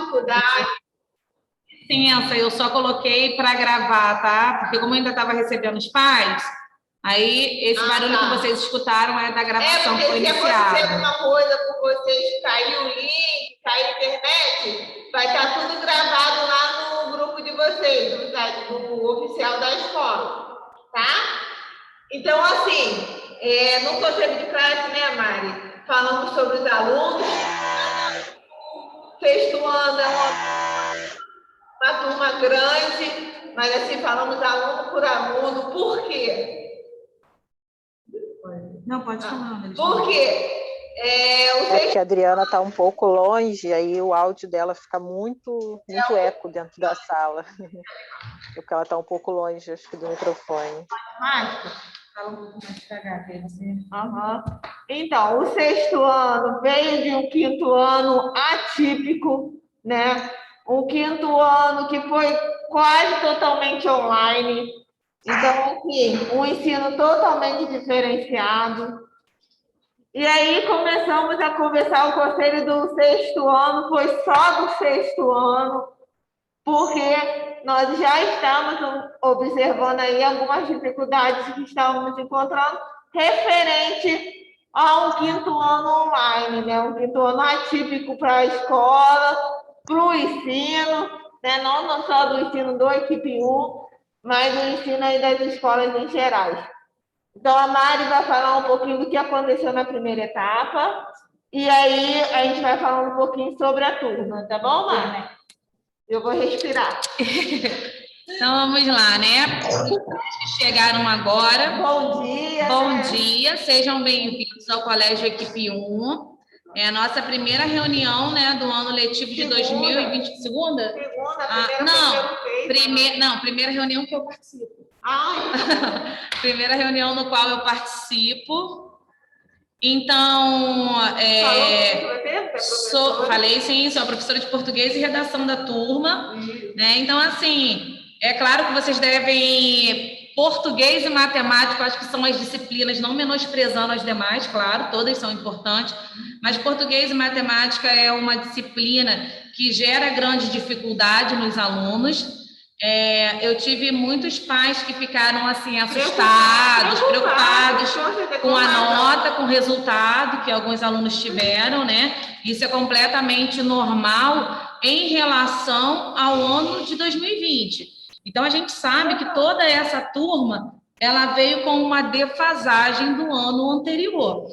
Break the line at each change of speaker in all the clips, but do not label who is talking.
dificuldade?
Licença, eu só coloquei para gravar, tá? Porque como eu ainda estava recebendo os pais, aí esse barulho que vocês escutaram é da gravação que foi iniciada.
Se acontecer alguma coisa com vocês, cair o link, cair a internet, vai estar tudo gravado lá no grupo de vocês, no oficial da escola, tá? Então, assim, no conselho de classe, né, Mari? Falamos sobre os alunos. Sexto ano é uma turma grande, mas assim, falamos aluno por aluno. Por quê?
Não, pode falar.
Por quê?
Porque a Adriana está um pouco longe, aí o áudio dela fica muito eco dentro da sala. Porque ela está um pouco longe, acho que, do microfone.
Fala um pouco mais devagar, que aí você...
Então, o sexto ano veio de um quinto ano atípico, né? Um quinto ano que foi quase totalmente online. Então, assim, um ensino totalmente diferenciado. E aí começamos a conversar, o conselho do sexto ano foi só do sexto ano, porque nós já estamos observando aí algumas dificuldades que estávamos encontrando referente a um quinto ano online, né? Um quinto ano atípico para a escola, para o ensino, né? Não só do ensino do equipe 1, mas do ensino aí das escolas em gerais. Então, a Mari vai falar um pouquinho do que aconteceu na primeira etapa, e aí a gente vai falar um pouquinho sobre a turma, tá bom, Mari? Eu vou respirar.
Então, vamos lá, né? Os que chegaram agora.
Bom dia.
Bom dia, sejam bem-vindos ao Colégio Equipe 1. É a nossa primeira reunião, né, do ano letivo de 2020. Segunda? Primeira reunião que eu participo. Primeira reunião no qual eu participo. Então, falei sim, sou a professora de português e redação da turma, né? Então, assim, é claro que vocês devem português e matemática, acho que são as disciplinas, não menosprezando as demais, claro, todas são importantes, mas português e matemática é uma disciplina que gera grande dificuldade nos alunos. Eu tive muitos pais que ficaram assim assustados, preocupados com a nota, com o resultado que alguns alunos tiveram, né? Isso é completamente normal em relação ao ano de 2020. Então a gente sabe que toda essa turma ela veio com uma defasagem do ano anterior.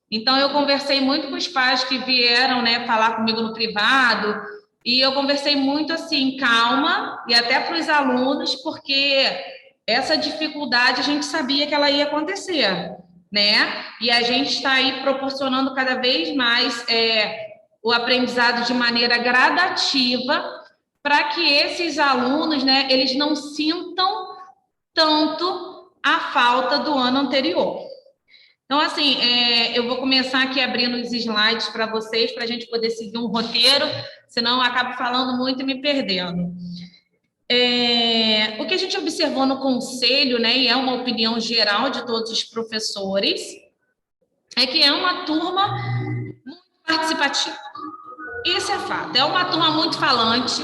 Então eu conversei muito com os pais que vieram, né, falar comigo no privado. E eu conversei muito assim, calma, e até para os alunos, porque essa dificuldade a gente sabia que ela ia acontecer, né? E a gente está aí proporcionando cada vez mais o aprendizado de maneira gradativa, para que esses alunos, né, eles não sintam tanto a falta do ano anterior. Então, assim, eu vou começar aqui abrindo os slides para vocês, para a gente poder seguir um roteiro, senão eu acabo falando muito e me perdendo. O que a gente observou no conselho, né, e é uma opinião geral de todos os professores, é que é uma turma muito participativa. Isso é fato, é uma turma muito falante,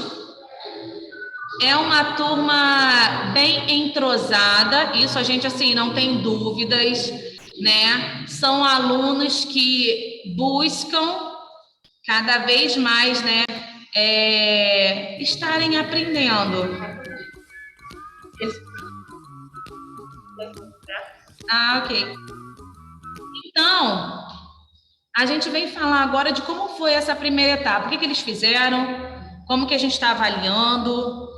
é uma turma bem entrosada, isso a gente, assim, não tem dúvidas, né? São alunos que buscam cada vez mais, né, estarem aprendendo. Ok. Então, a gente vem falar agora de como foi essa primeira etapa, o que eles fizeram, como que a gente está avaliando,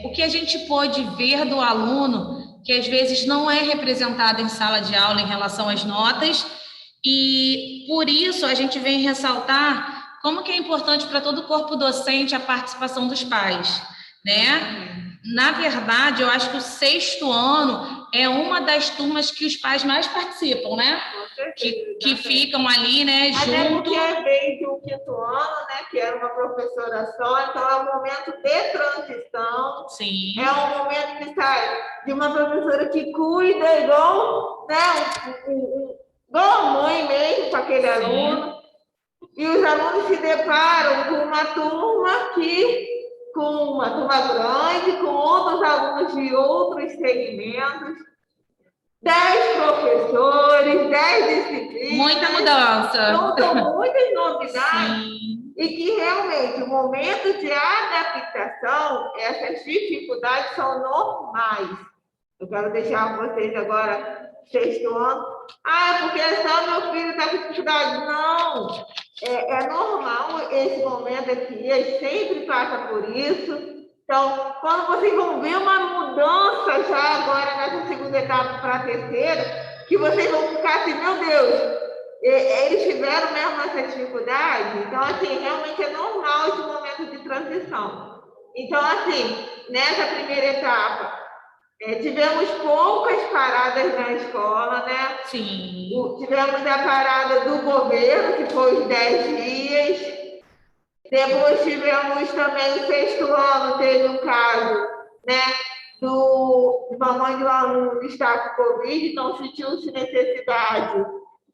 o que a gente pôde ver do aluno que às vezes não é representado em sala de aula em relação às notas, e por isso a gente vem ressaltar como que é importante para todo o corpo docente a participação dos pais, né? Na verdade, eu acho que o sexto ano é uma das turmas que os pais mais participam, né? Que ficam ali, né, junto.
Até porque veio de um quinto ano, né, que era uma professora só, então é um momento de transição.
Sim.
É um momento que sai de uma professora que cuida igual, né, igual a mãe mesmo com aquele aluno. E os alunos se deparam com uma turma aqui com uma turma grande, com outros alunos de outros segmentos, 10 professores, 10 disciplinas.
Muita mudança.
Então, são muitas novidades.
Sim.
E que realmente o momento de adaptação, essas dificuldades são normais. Eu quero deixar vocês agora, sexto ano. Ah, porque só meu filho está com dificuldade. Não, é normal esse momento aqui, ele sempre passa por isso. Então, quando vocês vão ver uma mudança já agora nessa segunda etapa para a terceira, que vocês vão ficar assim, meu Deus, eles tiveram mesmo essa dificuldade. Então, assim, realmente é normal esse momento de transição. Então, assim, nessa primeira etapa, tivemos poucas paradas na escola, né?
Sim.
Tivemos a parada do governo, que foi os 10 dias. Depois tivemos também o sexto ano, teve um caso, né? De uma mãe do aluno que está com Covid, então sentiu-se necessidade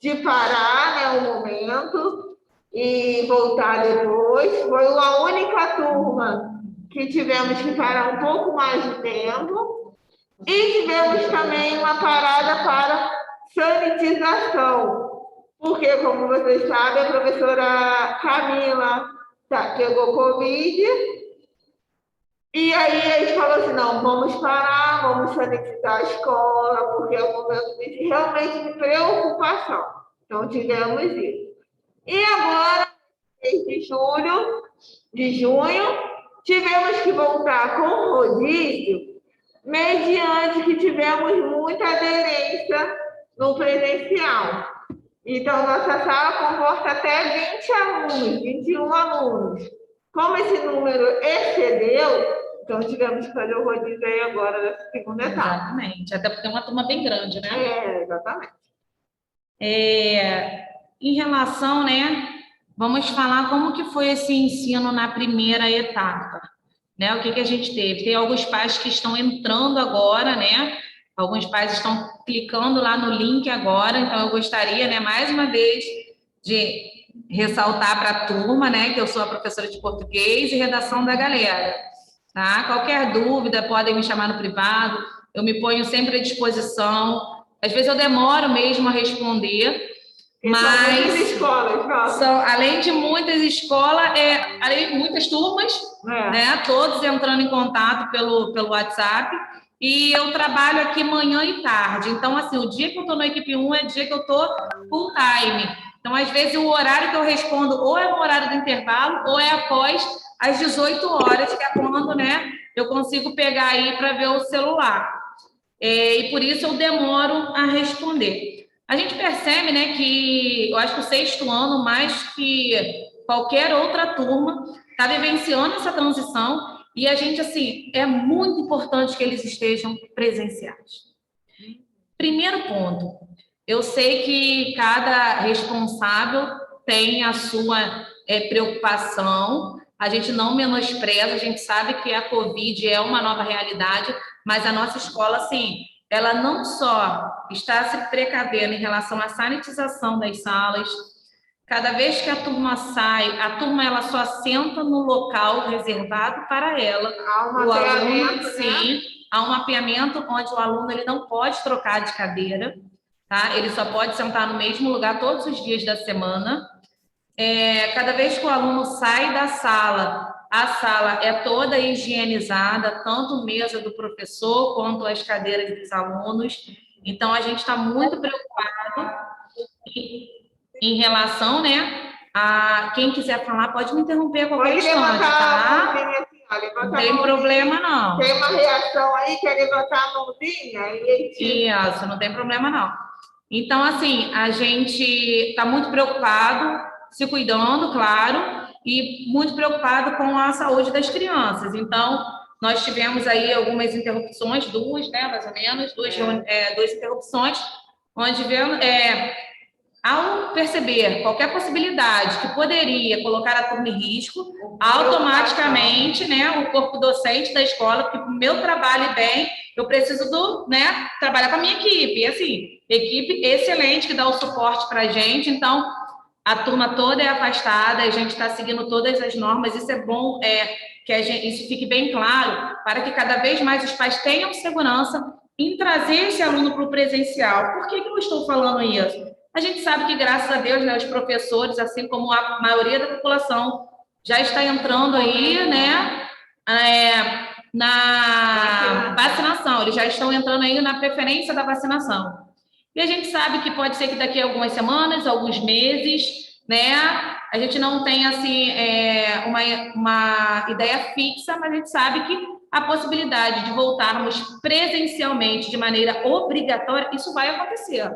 de parar, né, um momento e voltar depois. Foi a única turma que tivemos que parar um pouco mais de tempo. E tivemos também uma parada para sanitização, porque, como vocês sabem, a professora Camila pegou Covid, e aí a gente falou assim, não, vamos parar, vamos sanitizar a escola, porque é um momento realmente de preocupação. Então, tivemos isso. E agora, mês de junho, tivemos que voltar com o rodízio, mediante que tivemos muita aderência no presencial. Então, nossa sala comporta até 20 alunos, 21 alunos. Como esse número excedeu, então tivemos que fazer o rodízio aí agora nessa segunda etapa.
Exatamente, até porque é uma turma bem grande, né?
Exatamente.
Em relação, né, vamos falar como que foi esse ensino na primeira etapa, né? O que a gente teve? Tem alguns pais que estão entrando agora, né? Alguns pais estão clicando lá no link agora, então eu gostaria, né, mais uma vez, de ressaltar para a turma, né, que eu sou a professora de português e redação da galera, tá? Qualquer dúvida, podem me chamar no privado, eu me ponho sempre à disposição. Às vezes eu demoro mesmo a responder, mas além de muitas escolas, além de muitas turmas, né, todos entrando em contato pelo WhatsApp. E eu trabalho aqui manhã e tarde. Então, assim, o dia que eu estou na equipe 1 é o dia que eu estou full time. Então, às vezes, o horário que eu respondo ou é no horário do intervalo ou é após as 18 horas, que é quando, né, eu consigo pegar aí para ver o celular. E por isso eu demoro a responder. A gente percebe, né, que eu acho que o sexto ano, mais que qualquer outra turma, está vivenciando essa transição. E a gente, assim, é muito importante que eles estejam presenciais. Primeiro ponto, eu sei que cada responsável tem a sua preocupação, a gente não menospreza, a gente sabe que a Covid é uma nova realidade, mas a nossa escola, assim, ela não só está se precavendo em relação à sanitização das salas. Cada vez que a turma sai, a turma ela só senta no local reservado para ela.
Há um mapeamento,
sim, há um mapeamento onde o aluno ele não pode trocar de cadeira, tá? Ele só pode sentar no mesmo lugar todos os dias da semana. Cada vez que o aluno sai da sala, a sala é toda higienizada, tanto mesa do professor quanto as cadeiras dos alunos. Então, a gente está muito preocupado em relação, né, a quem quiser falar, pode me interromper a qualquer instante, tá? Não tem problema, não.
Tem uma reação aí, quer levantar a mãozinha?
Isso, não tem problema, não. Então, assim, a gente está muito preocupado, se cuidando, claro, e muito preocupado com a saúde das crianças. Então, nós tivemos aí algumas interrupções, duas, né, mais ou menos, duas interrupções, onde ao perceber qualquer possibilidade que poderia colocar a turma em risco, automaticamente, né, o corpo docente da escola, porque o meu trabalho bem, eu preciso trabalhar com a minha equipe, e assim, equipe excelente que dá o suporte para a gente. Então, A turma toda é afastada, a gente está seguindo todas as normas, isso é bom, que isso fique bem claro, para que cada vez mais os pais tenham segurança em trazer esse aluno para o presencial. Por que eu estou falando isso? A gente sabe que, graças a Deus, né, os professores, assim como a maioria da população, já está entrando aí, né, na vacinação, eles já estão entrando aí na preferência da vacinação. E a gente sabe que pode ser que daqui a algumas semanas, alguns meses, né, a gente não tem, assim, uma ideia fixa, mas a gente sabe que a possibilidade de voltarmos presencialmente de maneira obrigatória, isso vai acontecer.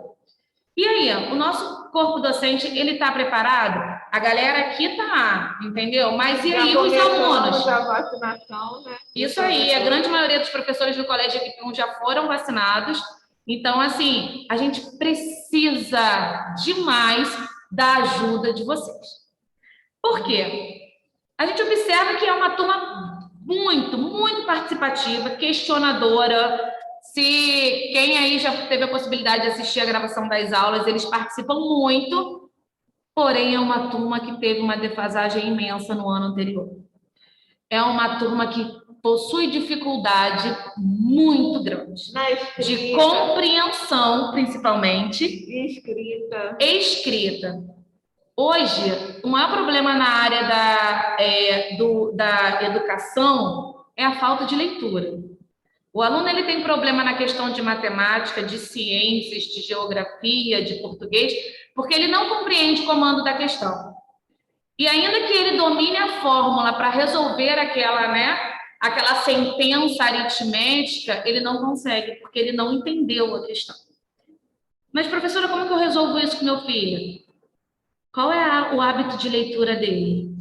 E aí, o nosso corpo docente, ele está preparado? A galera aqui está, entendeu? Mas e aí os alunos?
A vacinação, né?
Isso aí, a grande maioria dos professores do Colégio Equipe 1 já foram vacinados. Então, assim, a gente precisa demais da ajuda de vocês. Por quê? A gente observa que é uma turma muito, muito participativa, questionadora. Se quem aí já teve a possibilidade de assistir a gravação das aulas, eles participam muito, porém é uma turma que teve uma defasagem imensa no ano anterior. É uma turma que possui dificuldade muito grande de compreensão, principalmente, escrita. Hoje, o maior problema na área da educação é a falta de leitura. O aluno ele tem problema na questão de matemática, de ciências, de geografia, de português, porque ele não compreende o comando da questão. E ainda que ele domine a fórmula para resolver aquela sentença aritmética, ele não consegue, porque ele não entendeu a questão. Mas, professora, como que eu resolvo isso com meu filho? Qual é o hábito de leitura dele?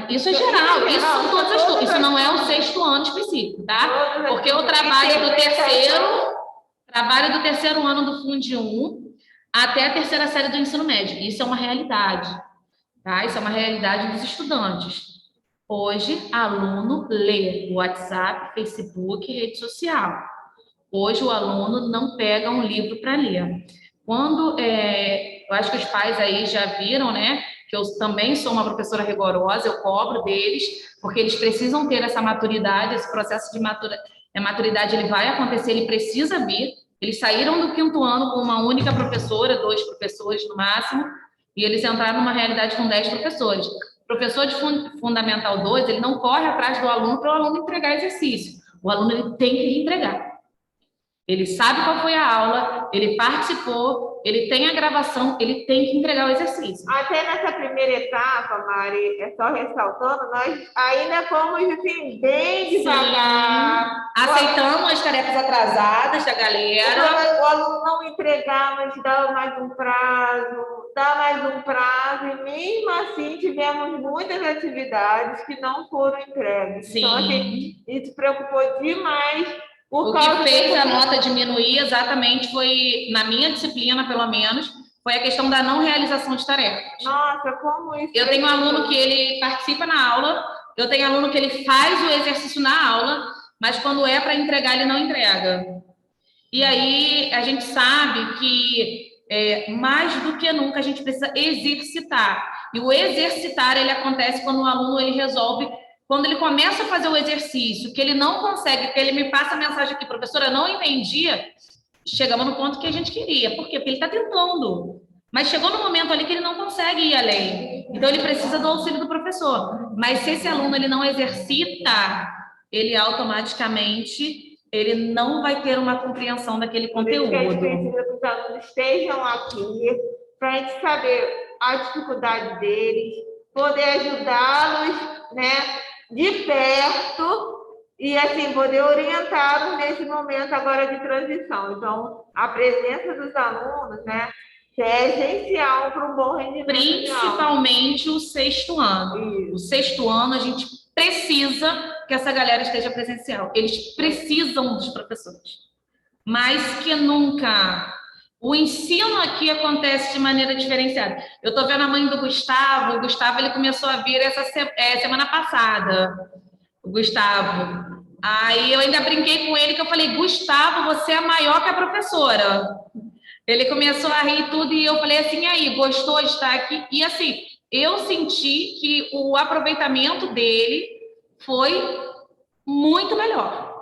Isso é geral. Isso são todas as turmas. Isso não é o 6º ano específico, tá? Porque o trabalho do terceiro ano do Fundi 1 até a 3ª série do ensino médio. Isso é uma realidade, tá? Isso é uma realidade dos estudantes. Hoje, aluno lê WhatsApp, Facebook, rede social. Hoje, o aluno não pega um livro para ler. Eu acho que os pais aí já viram, né? Que eu também sou uma professora rigorosa, eu cobro deles, porque eles precisam ter essa maturidade, esse processo de maturidade ele vai acontecer, ele precisa vir. Eles saíram do 5º ano com uma única professora, 2 professores no máximo, e eles entraram numa realidade com 10 professores. O professor de Fundamental 2, ele não corre atrás do aluno para o aluno entregar exercício. O aluno ele tem que entregar. Ele sabe qual foi a aula, ele participou, ele tem a gravação, ele tem que entregar o exercício.
Até nessa primeira etapa, Mari, só ressaltando, nós ainda fomos assim, bem devagar.
Aceitamos as tarefas atrasadas da galera.
O aluno não entregar, mas dava mais um prazo, e mesmo assim tivemos muitas atividades que não foram entregues.
Sim.
Então, assim, isso preocupou demais.
O que fez a nota diminuir exatamente foi, na minha disciplina, pelo menos, foi a questão da não realização de tarefas.
Nossa, como isso?
Eu tenho um aluno que ele participa na aula, eu tenho aluno que ele faz o exercício na aula, mas quando é para entregar, ele não entrega. E aí, a gente sabe que, mais do que nunca, a gente precisa exercitar. E o exercitar, ele acontece quando o aluno ele resolve. Quando ele começa a fazer o exercício, que ele não consegue, que ele me passa a mensagem aqui, professora, não entendia, chegamos no ponto que a gente queria. Por quê? Porque ele está tentando. Mas chegou no momento ali que ele não consegue ir além. Então, ele precisa do auxílio do professor. Mas se esse aluno ele não exercita, ele automaticamente ele não vai ter uma compreensão daquele conteúdo.
A gente precisa que os alunos estejam aqui para a gente saber a dificuldade deles, poder ajudá-los, né? De perto e, assim, poder orientá-los nesse momento agora de transição. Então, a presença dos alunos, né, que é essencial para um bom rendimento.
Principalmente o 6º ano. Isso. O 6º ano, a gente precisa que essa galera esteja presencial. Eles precisam dos professores. Mais que nunca. O ensino aqui acontece de maneira diferenciada. Eu estou vendo a mãe do Gustavo. O Gustavo ele começou a vir essa semana passada. O Gustavo. Aí eu ainda brinquei com ele que eu falei, Gustavo, você é maior que a professora. Ele começou a rir e tudo, e eu falei assim, e aí, gostou de estar aqui? E assim, eu senti que o aproveitamento dele foi muito melhor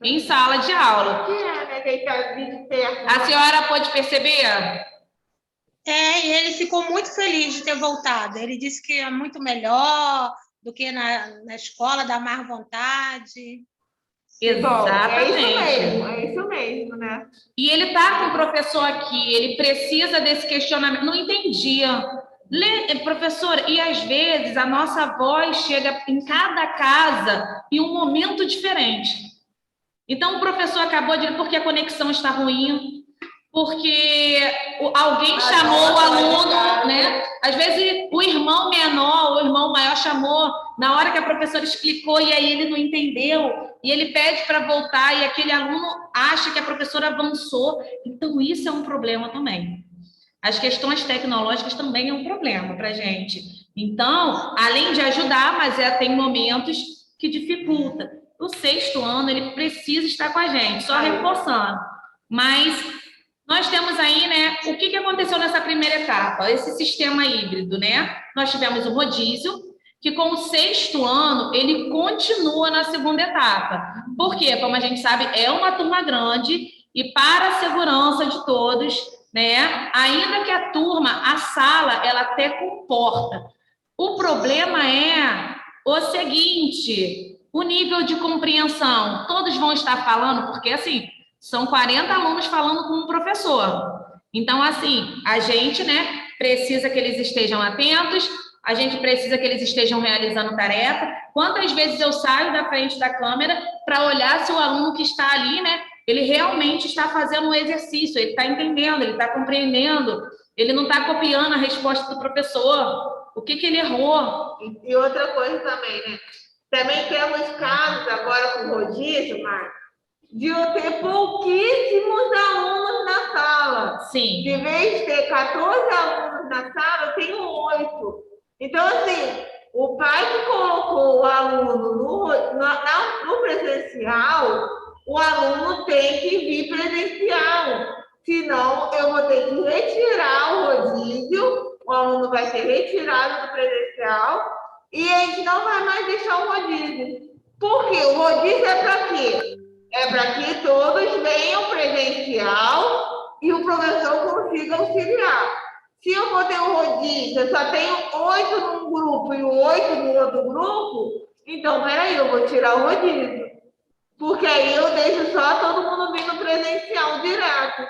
em sala de aula.
Né? Que ele tá de perto.
A senhora pôde perceber?
E ele ficou muito feliz de ter voltado. Ele disse que é muito melhor do que na escola, dá mais vontade.
Exatamente.
É isso mesmo, né?
E ele tá com o professor aqui, ele precisa desse questionamento. Não entendia. Professor, e às vezes a nossa voz chega em cada casa em um momento diferente. Então o professor acabou de dizer porque a conexão está ruim, porque alguém chamou o aluno, né? Às vezes o irmão menor, o irmão maior chamou na hora que a professora explicou e aí ele não entendeu e ele pede para voltar e aquele aluno acha que a professora avançou. Então isso é um problema também. As questões tecnológicas também é um problema para a gente. Então, além de ajudar, mas tem momentos que dificulta. O 6º ano ele precisa estar com a gente, só reforçando. Mas nós temos aí, né, o que aconteceu nessa primeira etapa? Esse sistema híbrido, né? Nós tivemos o rodízio, que com o 6º ano, ele continua na segunda etapa. Por quê? Como a gente sabe, é uma turma grande e para a segurança de todos, né? Ainda que a turma, a sala, ela até comporta. O problema é o seguinte, o nível de compreensão. Todos vão estar falando, porque assim, são 40 alunos falando com um professor. Então, assim, a gente, né, precisa que eles estejam atentos, a gente precisa que eles estejam realizando tarefa. Quantas vezes eu saio da frente da câmera para olhar se o aluno que está ali, né, ele realmente está fazendo um exercício, ele está entendendo, ele está compreendendo, ele não está copiando a resposta do professor, o que ele errou.
E outra coisa também, né? Também temos casos agora com rodízio, Marcos, de eu ter pouquíssimos alunos na sala.
Sim.
De vez de ter 14 alunos na sala, eu tenho 8. Então, assim, o pai que colocou o aluno no presencial, o aluno tem que vir presencial. Senão, eu vou ter que retirar o rodízio, o aluno vai ser retirado do presencial e a gente não vai mais deixar o rodízio. Por quê? O rodízio é para quê? É para que todos venham presencial e o professor consiga auxiliar. Se eu for ter um rodízio, eu só tenho 8 num grupo e 8 no outro grupo, então, peraí, eu vou tirar o rodízio. Porque aí eu deixo só todo mundo vindo presencial direto.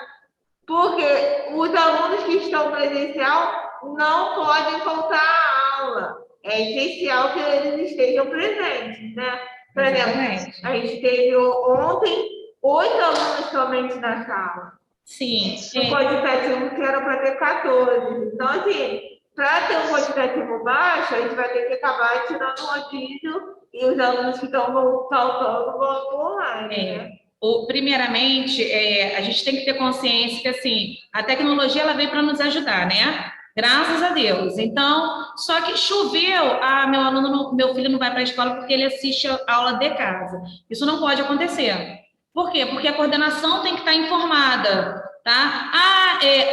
Porque os alunos que estão presencial não podem faltar à aula. É essencial que eles estejam presentes, né? Por exemplo, a gente teve ontem 8 alunos somente na sala.
Sim.
Um quantitativo que era para ter 14. Então, assim, para ter um quantitativo baixo, a gente vai ter que acabar tirando o rodízio e os alunos que estão faltando vão online, né?
Primeiramente, a gente tem que ter consciência que, assim, a tecnologia ela veio para nos ajudar, né? Graças a Deus. Então, só que choveu, meu filho não vai para a escola porque ele assiste a aula de casa. Isso não pode acontecer. Por quê? Porque a coordenação tem que estar informada, tá?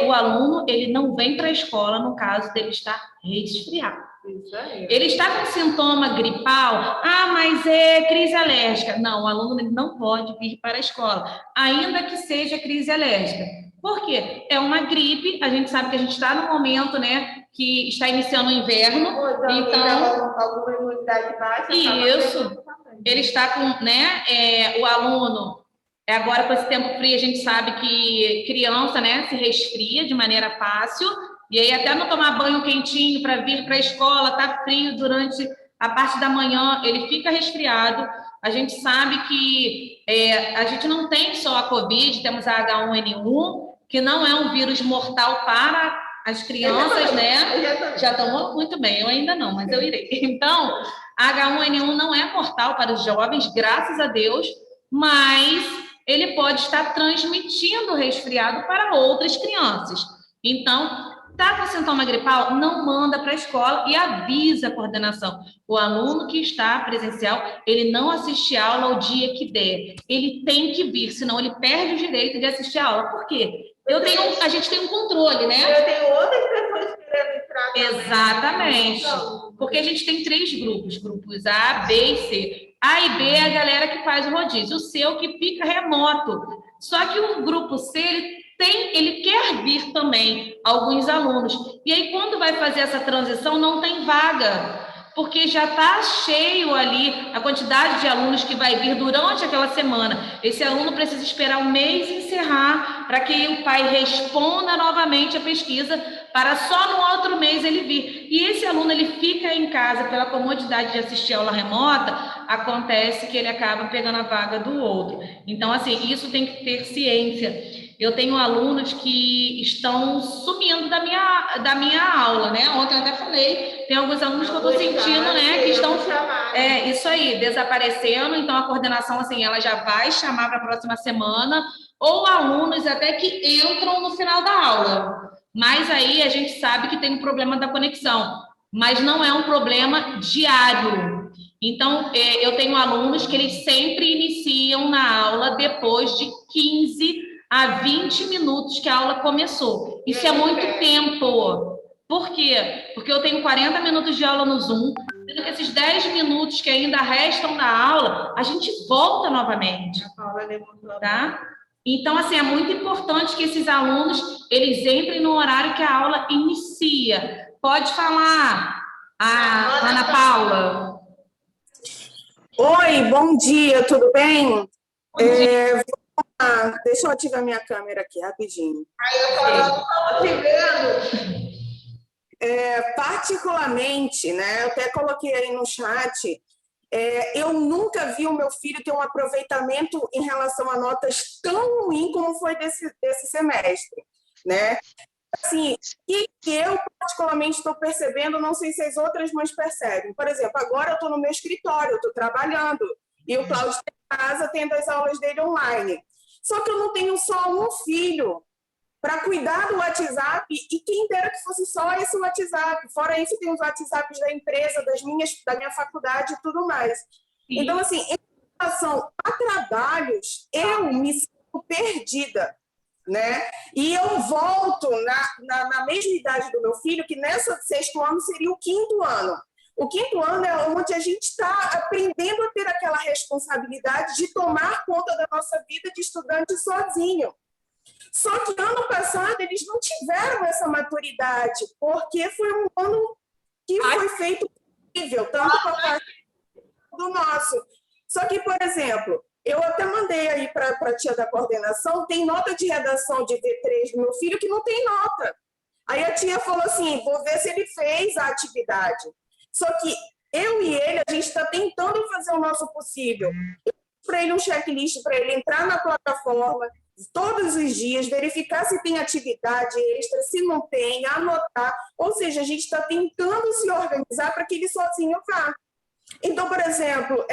O aluno, ele não vem para a escola no caso dele estar resfriado.
Isso aí.
Ele está com sintoma gripal, mas é crise alérgica. Não, o aluno ele não pode vir para a escola, ainda que seja crise alérgica. Por quê? É uma gripe, a gente sabe que a gente está no momento, né, que está iniciando o inverno. Então,
alguma imunidade baixa.
Isso, ele está com, né, o aluno, agora com esse tempo frio, a gente sabe que criança, né, se resfria de maneira fácil, e aí até não tomar banho quentinho para vir para a escola, tá frio durante a parte da manhã, ele fica resfriado. A gente sabe que a gente não tem só a Covid, temos a H1N1, que não é um vírus mortal para as crianças, né? Já tomou muito bem, eu ainda não, mas eu irei. Então, a H1N1 não é mortal para os jovens, graças a Deus, mas ele pode estar transmitindo o resfriado para outras crianças. Então, tá com sintoma gripal? Não manda para a escola e avisa a coordenação. O aluno que está presencial, ele não assiste aula ao dia que der. Ele tem que vir, senão ele perde o direito de assistir a aula. Por quê? A gente tem um controle, né?
Eu tenho outras pessoas querendo entrar também.
Exatamente. Porque a gente tem 3 grupos, grupos A, B e C. A e B é a galera que faz o rodízio. O C é o que fica remoto. Só que o grupo C, ele quer vir também, alguns alunos. E aí, quando vai fazer essa transição, não tem vaga. Porque já está cheio ali a quantidade de alunos que vai vir durante aquela semana. Esse aluno precisa esperar um mês encerrar para que o pai responda novamente a pesquisa, para só no outro mês ele vir. E esse aluno, ele fica em casa pela comodidade de assistir a aula remota, acontece que ele acaba pegando a vaga do outro. Então, assim, isso tem que ter ciência. Eu tenho alunos que estão sumindo da minha aula, né? Ontem eu até falei, tem alguns alunos que eu estou sentindo, né, que estão, isso aí, desaparecendo. Então, a coordenação, assim, ela já vai chamar para a próxima semana, ou alunos até que entram no final da aula. Mas aí a gente sabe que tem um problema da conexão, mas não é um problema diário. Então, eu tenho alunos que eles sempre iniciam na aula depois de 15 a 20 minutos que a aula começou. Isso é muito tempo. Por quê? Porque eu tenho 40 minutos de aula no Zoom, sendo que esses 10 minutos que ainda restam da aula, a gente volta novamente. Tá? Então, assim, é muito importante que esses alunos, eles entrem no horário que a aula inicia. Pode falar, Ana Paula.
Oi, bom dia, tudo bem? Deixa eu ativar minha câmera aqui, rapidinho.
Aí eu falo, estamos te vendo.
Particularmente, né, eu até coloquei aí no chat, eu nunca vi o meu filho ter um aproveitamento em relação a notas tão ruim como foi desse semestre, né? Assim, e que eu particularmente estou percebendo, não sei se as outras mães percebem. Por exemplo, agora eu estou no meu escritório, eu estou trabalhando, e o Cláudio está em casa tendo as aulas dele online. Só que eu não tenho só um filho para cuidar do WhatsApp, e quem dera que fosse só esse WhatsApp. Fora isso, tem os WhatsApps da empresa, da minha faculdade e tudo mais. Sim. Então, assim, em relação a trabalhos, eu me sinto perdida, né? E eu volto na mesma idade do meu filho, que nessa 6º ano seria o 5º ano. O 5º ano é onde a gente está aprendendo a ter aquela responsabilidade de tomar conta da nossa vida de estudante sozinho. Só que ano passado eles não tiveram essa maturidade, porque foi um ano que foi feito possível, tanto para a parte do nosso. Só que, por exemplo, eu até mandei aí para a tia da coordenação, tem nota de redação de V3 do meu filho que não tem nota. Aí a tia falou assim, vou ver se ele fez a atividade. Só que eu e ele, a gente está tentando fazer o nosso possível. Eu fiz para ele um checklist, para ele entrar na plataforma todos os dias, verificar se tem atividade extra, se não tem, anotar. Ou seja, a gente está tentando se organizar para que ele sozinho vá. Então, por exemplo,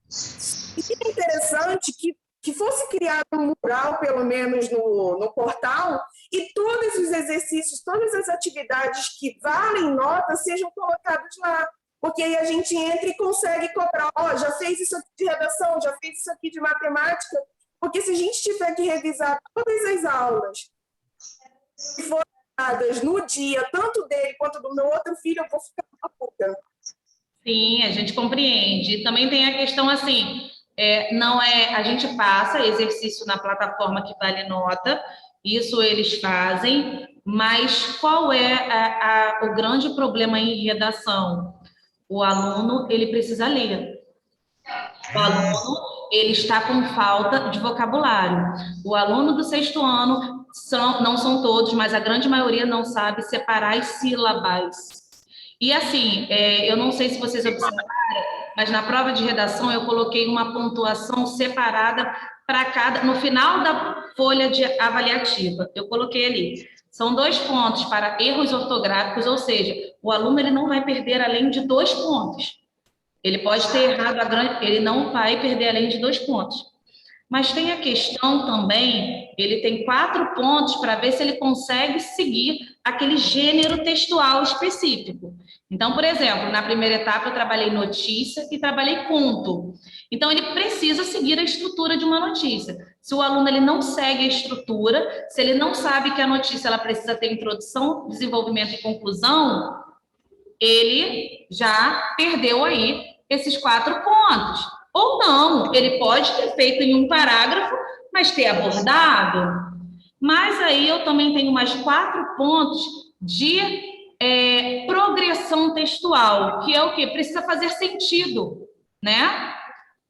seria interessante que fosse criado um mural, pelo menos no portal, e todos os exercícios, todas as atividades que valem nota sejam colocadas lá. Porque aí a gente entra e consegue cobrar. Já fez isso aqui de redação, já fez isso aqui de matemática. Porque se a gente tiver que revisar todas as aulas que foram dadas no dia, tanto dele quanto do meu outro filho, eu vou ficar maluca.
Sim, a gente compreende. Também tem a questão assim, a gente passa exercício na plataforma que vale nota, isso eles fazem, mas qual é o grande problema em redação? O aluno, ele precisa ler. O aluno, ele está com falta de vocabulário. O aluno do 6º ano, não são todos, mas a grande maioria não sabe separar as sílabas. E assim, eu não sei se vocês observaram, mas na prova de redação eu coloquei uma pontuação separada para cada, no final da folha avaliativa, eu coloquei ali. São 2 pontos para erros ortográficos, ou seja, o aluno ele não vai perder além de 2 pontos. Ele pode ter errado ele não vai perder além de 2 pontos. Mas tem a questão também, ele tem 4 pontos para ver se ele consegue seguir aquele gênero textual específico. Então, por exemplo, na primeira etapa eu trabalhei notícia e trabalhei conto. Então, ele precisa seguir a estrutura de uma notícia. Se o aluno ele não segue a estrutura, se ele não sabe que a notícia ela precisa ter introdução, desenvolvimento e conclusão, ele já perdeu aí esses 4 pontos. Ou não, ele pode ter feito em um parágrafo, mas ter abordado. Mas aí eu também tenho mais 4 pontos de progressão textual, que é o quê? Precisa fazer sentido, né?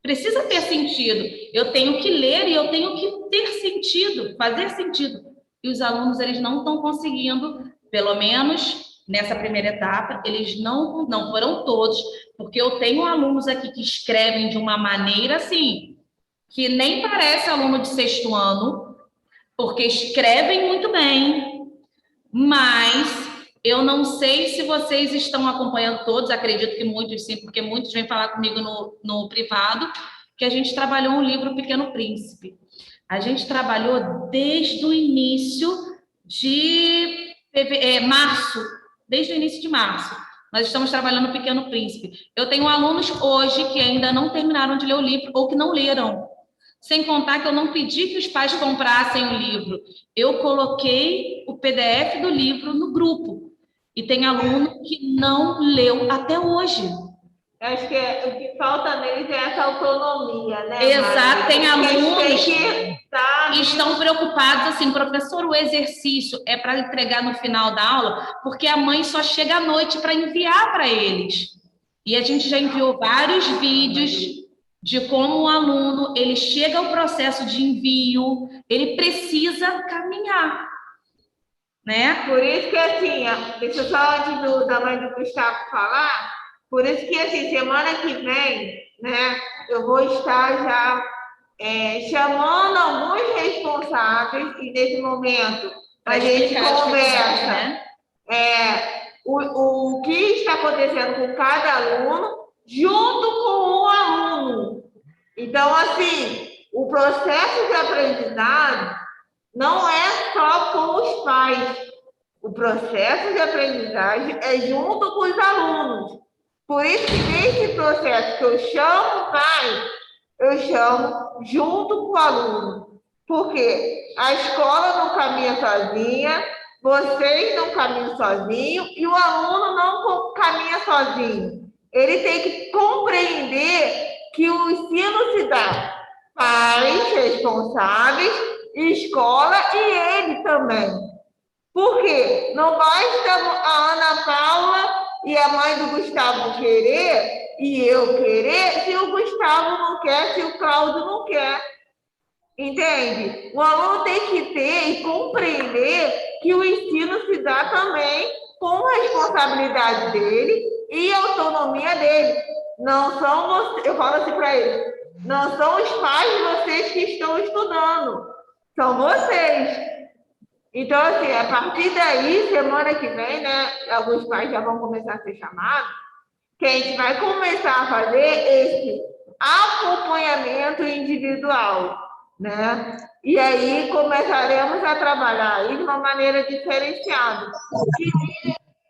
Precisa ter sentido. Eu tenho que ler e eu tenho que ter sentido, fazer sentido. E os alunos, eles não estão conseguindo, pelo menos nessa primeira etapa, eles não foram todos, porque eu tenho alunos aqui que escrevem de uma maneira assim, que nem parece aluno de 6º ano, porque escrevem muito bem, mas eu não sei se vocês estão acompanhando todos, acredito que muitos sim, porque muitos vêm falar comigo no privado, que a gente trabalhou um livro O Pequeno Príncipe. A gente trabalhou desde o início de março, desde o início de março. Nós estamos trabalhando O Pequeno Príncipe. Eu tenho alunos hoje que ainda não terminaram de ler o livro ou que não leram. Sem contar que eu não pedi que os pais comprassem o livro. Eu coloquei o PDF do livro no grupo. E tem aluno que não leu até hoje.
Acho que o que falta neles é essa autonomia, né?
Exato, tem alunos
que
estão preocupados assim, professor, o exercício é para entregar no final da aula, porque a mãe só chega à noite para enviar para eles. E a gente já enviou vários vídeos de como o aluno, ele chega ao processo de envio, ele precisa caminhar, né?
Por isso que, assim, deixa eu só antes da mãe do Gustavo falar, por isso que, assim, semana que vem, né, eu vou estar já chamando alguns responsáveis e, nesse momento, a gente conversa,
né?
O que está acontecendo com cada aluno, junto com o aluno. Então, assim, o processo de aprendizado não é só com os pais. O processo de aprendizagem é junto com os alunos. Por isso que nesse processo que eu chamo o pai, eu chamo junto com o aluno. Porque a escola não caminha sozinha, vocês não caminham sozinhos e o aluno não caminha sozinho. Ele tem que compreender que o ensino se dá pais responsáveis, escola e ele também. Por quê? Não basta a Ana Paula e a mãe do Gustavo querer e eu querer se o Gustavo não quer, se o Cláudio não quer. Entende? O aluno tem que ter e compreender que o ensino se dá também com a responsabilidade dele e a autonomia dele. Não são vocês, eu falo assim para ele, não são os pais de vocês que estão estudando, são vocês. Então, assim, a partir daí, semana que vem, né, alguns pais já vão começar a ser chamados, que a gente vai começar a fazer esse acompanhamento individual, né? E aí começaremos a trabalhar aí de uma maneira diferenciada.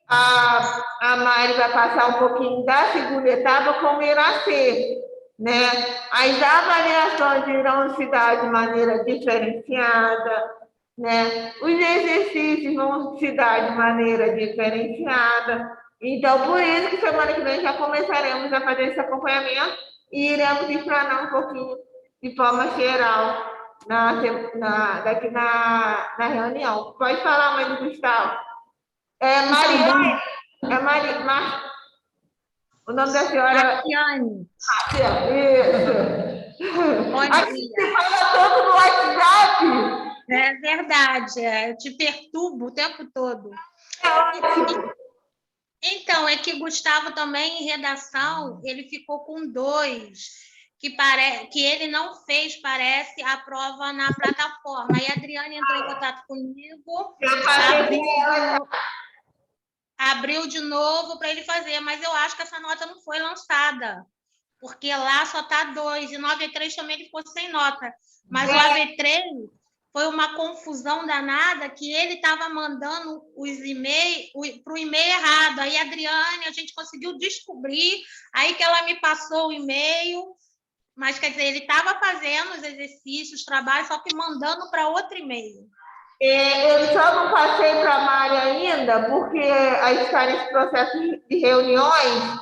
A Mari vai passar um pouquinho da segunda etapa, como irá ser, né? As avaliações irão se dar de maneira diferenciada, né? Os exercícios vão se dar de maneira diferenciada. Então, por isso que semana que vem já começaremos a fazer esse acompanhamento e iremos explanar um pouquinho de forma geral daqui na reunião. Pode falar, mãe do Gustavo. Mariane, o nome da senhora...
Mariane.
Isso.
Bom dia.
Você fala tanto no WhatsApp.
É verdade, eu te perturbo o tempo todo. Então, é que Gustavo também, em redação, ele ficou com 2, que ele não fez, parece, a prova na plataforma. Aí a Adriane entrou em contato comigo, abriu de novo para ele fazer, mas eu acho que essa nota não foi lançada, porque lá só está 2, e no AV3 também ele ficou sem nota. Mas o AV3 foi uma confusão danada, que ele estava mandando os e-mails para o e-mail errado. Aí, a Adriane, a gente conseguiu descobrir, aí que ela me passou o e-mail, mas, quer dizer, ele estava fazendo os exercícios, os trabalhos, só que mandando para outro e-mail.
Eu só não passei para a Mari ainda, porque a gente está nesse processo de reuniões.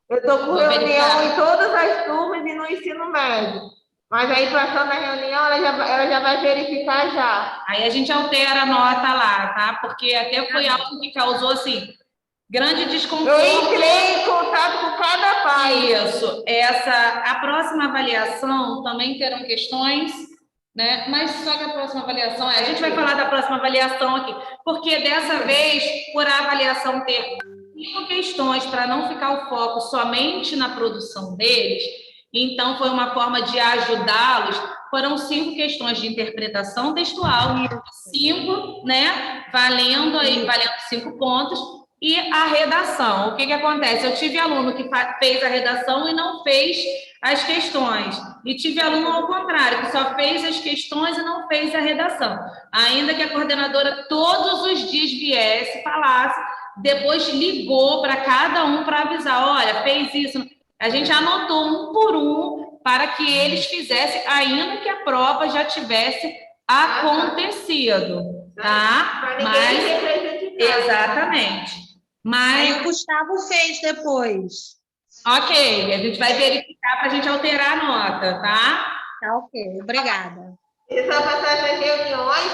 Eu estou com reunião em todas as turmas e no ensino médio. Mas aí, passando a reunião, ela já vai verificar já.
Aí a gente altera a nota lá, tá? Porque até foi algo que causou, assim, grande desconforto.
Eu entrei em contato com cada pai.
Isso. A próxima avaliação também terão questões, né? Mas só que a próxima avaliação... A gente vai falar da próxima avaliação aqui. Porque dessa vez, por a avaliação ter 5 questões para não ficar o foco somente na produção deles... Então, foi uma forma de ajudá-los. Foram 5 questões de interpretação textual, 5, né? Valendo 5 pontos. E a redação. O que acontece? Eu tive aluno que fez a redação e não fez as questões. E tive aluno ao contrário, que só fez as questões e não fez a redação. Ainda que a coordenadora todos os dias viesse, falasse, depois ligou para cada um para avisar, olha, fez isso... A gente anotou um por um para que eles fizessem, ainda que a prova já tivesse acontecido, tá? Mas, exatamente. Mas...
Aí o Gustavo fez depois.
Ok, a gente vai verificar para a gente alterar a nota, tá?
Tá ok, obrigada.
E só passar essas reuniões,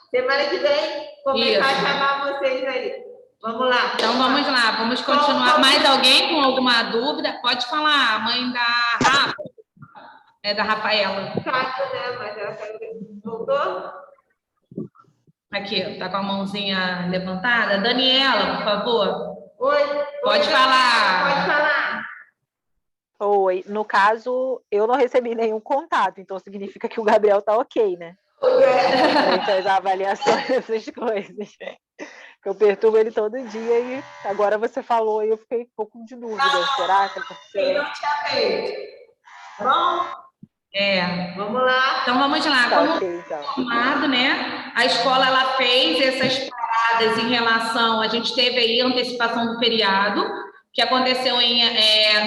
semana que vem, começar a chamar vocês aí. Vamos lá.
Então, vamos lá, vamos continuar. Mais alguém com alguma dúvida? Pode falar, a mãe da Rafa. É da Rafaela.
Cátia, né? Mas ela voltou?
Aqui, tá com a mãozinha levantada. Daniela, por favor.
Oi.
Pode falar.
Pode falar.
Oi. No caso, eu não recebi nenhum contato, então significa que o Gabriel tá ok, né? Ele fez a avaliação dessas coisas. Eu perturbo ele todo dia e agora você falou e eu fiquei um pouco de dúvida. Será que
Quem não tinha feito? Bom? Vamos lá.
Então, vamos lá.
Tá,
como
okay, então.
informado, né? A escola ela fez essas paradas em relação... A gente teve aí a antecipação do feriado, que aconteceu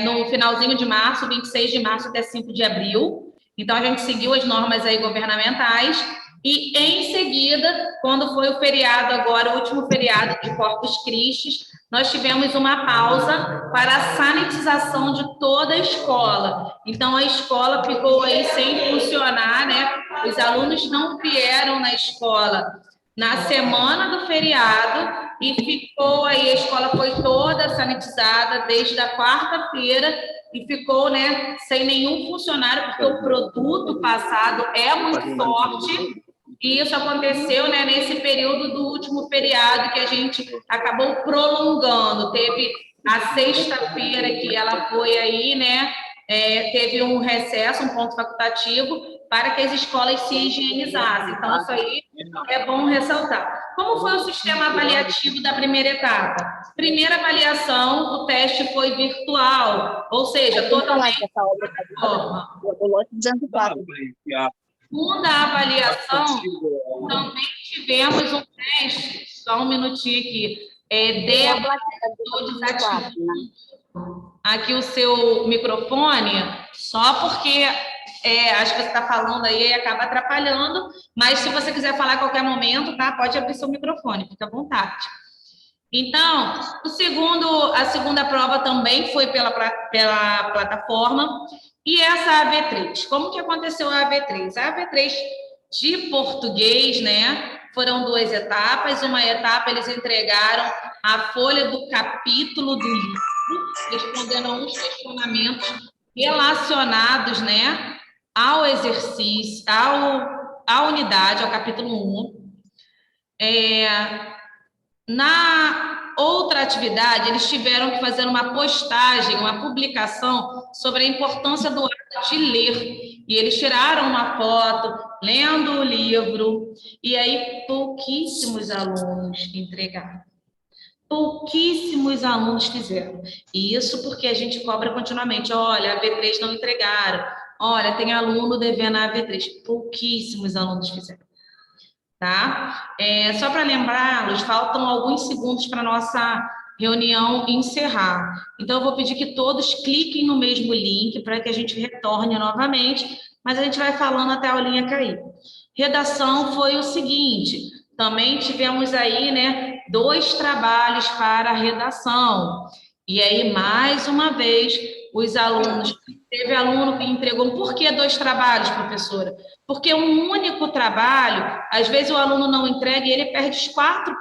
no finalzinho de março, 26 de março até 5 de abril. Então, a gente seguiu as normas aí governamentais. E, em seguida, quando foi o feriado agora, o último feriado de Corpus Christi, nós tivemos uma pausa para a sanitização de toda a escola. Então, a escola ficou aí sem funcionar, né? Os alunos não vieram na escola na semana do feriado e ficou aí, a escola foi toda sanitizada desde a quarta-feira e ficou, né, sem nenhum funcionário, porque o produto passado é muito forte. E isso aconteceu, né, nesse período do último feriado que a gente acabou prolongando. Teve a sexta-feira que ela foi aí, né, teve um recesso, um ponto facultativo, para que as escolas se higienizassem. Então, isso aí é bom ressaltar. Como foi o sistema avaliativo da primeira etapa? Primeira avaliação, o teste foi virtual, ou seja, totalmente de forma. Segunda avaliação, também tivemos um teste, só um minutinho aqui, desativando aqui o seu microfone, só porque acho que você está falando aí e acaba atrapalhando, mas se você quiser falar a qualquer momento, tá? Pode abrir seu microfone, fica à vontade. Então, a segunda prova também foi pela plataforma. E essa AV3, como que aconteceu a AV3? A AV3 de português, né? Foram 2 etapas. Uma etapa eles entregaram a folha do capítulo do livro, respondendo a uns questionamentos relacionados, né, ao exercício, à unidade, ao capítulo 1. Na outra atividade, eles tiveram que fazer uma postagem, uma publicação sobre a importância do ato de ler. E eles tiraram uma foto, lendo o livro, e aí pouquíssimos alunos entregaram. pouquíssimos alunos fizeram. E isso porque a gente cobra continuamente. Olha, a V3 não entregaram. Olha, tem aluno devendo a V3. Pouquíssimos alunos fizeram. Tá? Só para lembrá-los, faltam alguns segundos para a nossa reunião encerrar. Então, eu vou pedir que todos cliquem no mesmo link para que a gente retorne novamente, mas a gente vai falando até a aulinha cair. Redação foi o seguinte, também tivemos aí, né, 2 trabalhos para a redação. E aí, mais uma vez, os alunos... Teve aluno que entregou... Por que 2 trabalhos, professora? Porque um único trabalho, às vezes o aluno não entrega e ele perde os 4